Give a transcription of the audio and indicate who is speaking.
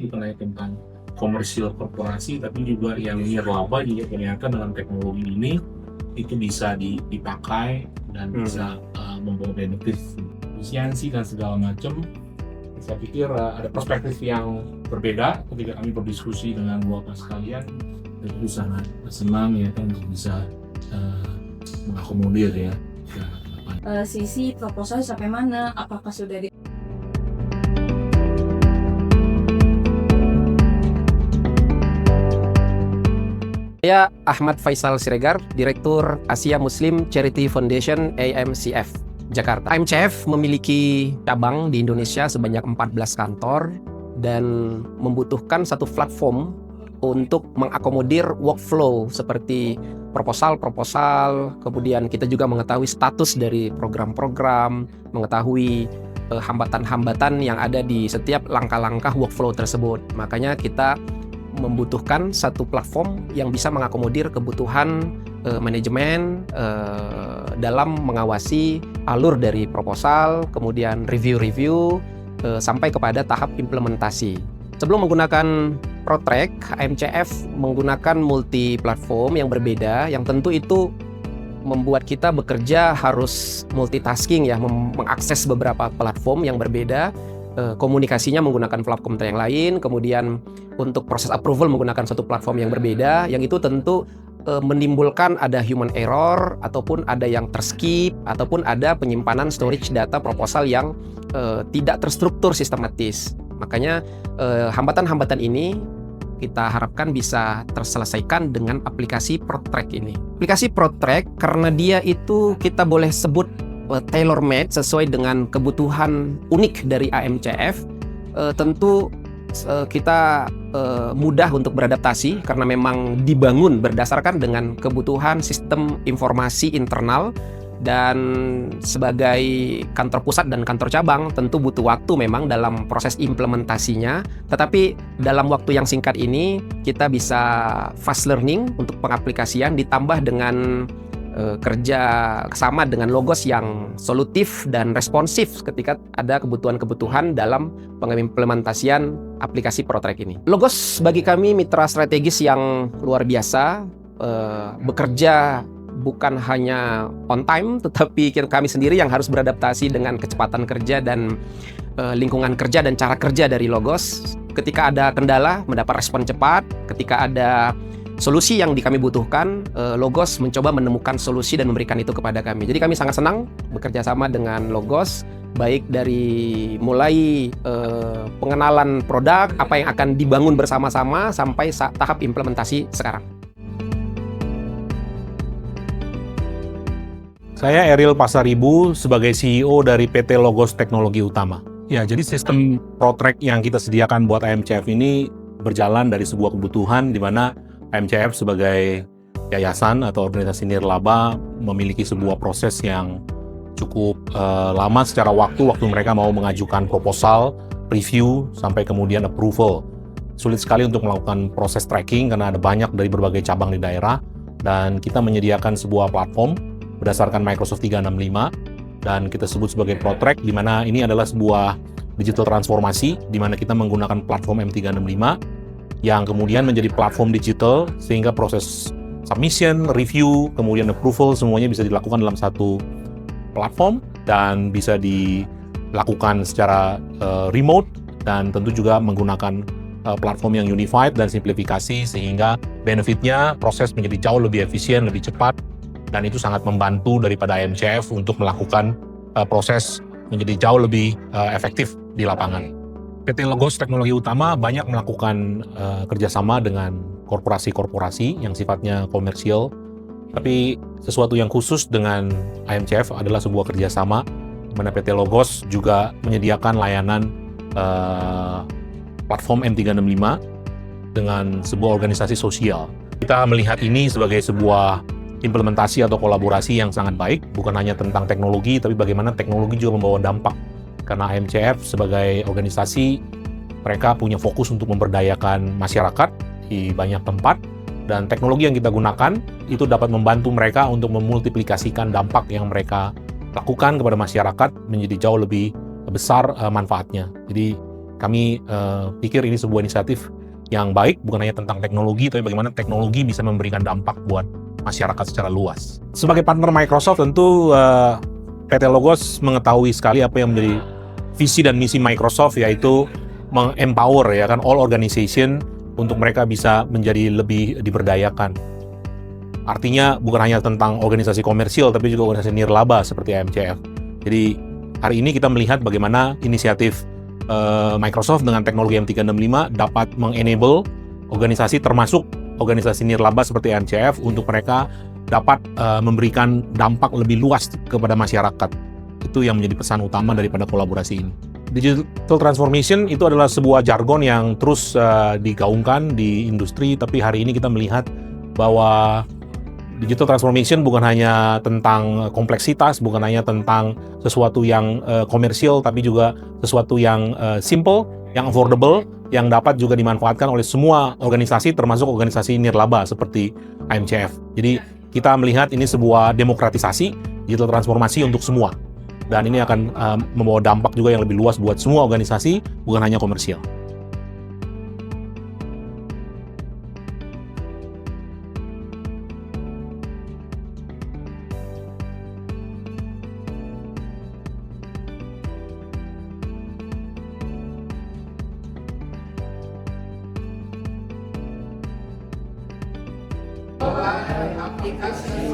Speaker 1: bukan hanya tentang komersial korporasi, tapi juga yang nirlaba juga ternyata dengan teknologi ini itu bisa dipakai dan bisa membawa benefit, efisiensi dan segala macam. Saya pikir ada perspektif yang berbeda ketika kami berdiskusi dengan Bapak sekalian. Itu sangat senang ya kan bisa mengakomodir ya.
Speaker 2: Sisi proposal sampai mana? Apakah sudah di
Speaker 3: Saya Ahmad Faisal Siregar, Direktur Asia Muslim Charity Foundation AMCF Jakarta. AMCF memiliki cabang di Indonesia sebanyak 14 kantor dan membutuhkan satu platform untuk mengakomodir workflow seperti proposal, kemudian kita juga mengetahui status dari program-program, mengetahui hambatan-hambatan yang ada di setiap langkah-langkah workflow tersebut. Makanya kita membutuhkan satu platform yang bisa mengakomodir kebutuhan manajemen dalam mengawasi alur dari proposal, kemudian review sampai kepada tahap implementasi. Sebelum menggunakan ProTrack, AMCF menggunakan multi platform yang berbeda, yang tentu itu membuat kita bekerja harus multitasking ya, mengakses beberapa platform yang berbeda. Komunikasinya menggunakan platform yang lain, kemudian untuk proses approval menggunakan satu platform yang berbeda, yang itu tentu menimbulkan ada human error, ataupun ada yang terskip, ataupun ada penyimpanan storage data proposal yang tidak terstruktur sistematis. Makanya hambatan-hambatan ini kita harapkan bisa terselesaikan dengan aplikasi ProTrack ini. Aplikasi ProTrack karena dia itu kita boleh sebut tailor-made sesuai dengan kebutuhan unik dari AMCF, tentu kita mudah untuk beradaptasi karena memang dibangun berdasarkan dengan kebutuhan sistem informasi internal, dan sebagai kantor pusat dan kantor cabang tentu butuh waktu memang dalam proses implementasinya, tetapi dalam waktu yang singkat ini kita bisa fast learning untuk pengaplikasian ditambah dengan kerja sama dengan Logos yang solutif dan responsif ketika ada kebutuhan-kebutuhan dalam pengimplementasian aplikasi ProTrack ini. Logos bagi kami mitra strategis yang luar biasa, bekerja bukan hanya on time, tetapi kami sendiri yang harus beradaptasi dengan kecepatan kerja dan lingkungan kerja dan cara kerja dari Logos. Ketika ada kendala, mendapat respon cepat. Ketika ada solusi yang kami butuhkan, Logos mencoba menemukan solusi dan memberikan itu kepada kami. Jadi kami sangat senang bekerja sama dengan Logos, baik dari mulai pengenalan produk, apa yang akan dibangun bersama-sama, sampai tahap implementasi sekarang.
Speaker 4: Saya Eril Pasaribu sebagai CEO dari PT Logos Teknologi Utama. Ya, jadi sistem ProTrack yang kita sediakan buat AMCF ini berjalan dari sebuah kebutuhan di mana AMCF sebagai yayasan atau organisasi nirlaba memiliki sebuah proses yang cukup lama secara waktu mereka mau mengajukan proposal, review, sampai kemudian approval. Sulit sekali untuk melakukan proses tracking karena ada banyak dari berbagai cabang di daerah, dan kita menyediakan sebuah platform berdasarkan Microsoft 365 dan kita sebut sebagai ProTrack, di mana ini adalah sebuah digital transformasi di mana kita menggunakan platform M365 yang kemudian menjadi platform digital sehingga proses submission, review, kemudian approval semuanya bisa dilakukan dalam satu platform dan bisa dilakukan secara remote, dan tentu juga menggunakan platform yang unified dan simplifikasi sehingga benefitnya proses menjadi jauh lebih efisien, lebih cepat, dan itu sangat membantu daripada AMCF untuk melakukan proses menjadi jauh lebih efektif di lapangan. PT Logos Teknologi Utama banyak melakukan kerjasama dengan korporasi-korporasi yang sifatnya komersial, tapi sesuatu yang khusus dengan AMCF adalah sebuah kerjasama di mana PT Logos juga menyediakan layanan platform M365 dengan sebuah organisasi sosial. Kita melihat ini sebagai sebuah implementasi atau kolaborasi yang sangat baik, bukan hanya tentang teknologi, tapi bagaimana teknologi juga membawa dampak. Karena AMCF sebagai organisasi, mereka punya fokus untuk memberdayakan masyarakat di banyak tempat, dan teknologi yang kita gunakan itu dapat membantu mereka untuk memultiplikasikan dampak yang mereka lakukan kepada masyarakat menjadi jauh lebih besar manfaatnya. Jadi kami pikir ini sebuah inisiatif yang baik, bukan hanya tentang teknologi, tapi bagaimana teknologi bisa memberikan dampak buat masyarakat secara luas. Sebagai partner Microsoft, tentu PT Logos mengetahui sekali apa yang menjadi visi dan misi Microsoft, yaitu meng-empower ya kan all organization untuk mereka bisa menjadi lebih diberdayakan. Artinya bukan hanya tentang organisasi komersial, tapi juga organisasi nirlaba seperti IMCF. Jadi hari ini kita melihat bagaimana inisiatif Microsoft dengan teknologi M365 dapat meng-enable organisasi termasuk organisasi nirlaba seperti IMCF untuk mereka dapat memberikan dampak lebih luas kepada masyarakat. Itu yang menjadi pesan utama daripada kolaborasi ini. Digital transformation itu adalah sebuah jargon yang terus digaungkan di industri, tapi hari ini kita melihat bahwa digital transformation bukan hanya tentang kompleksitas, bukan hanya tentang sesuatu yang komersial, tapi juga sesuatu yang simple, yang affordable, yang dapat juga dimanfaatkan oleh semua organisasi, termasuk organisasi nirlaba seperti IMCF. Jadi kita melihat ini sebuah demokratisasi digital transformasi untuk semua. Dan ini akan membawa dampak juga yang lebih luas buat semua organisasi, bukan hanya komersial.
Speaker 5: Aplikasi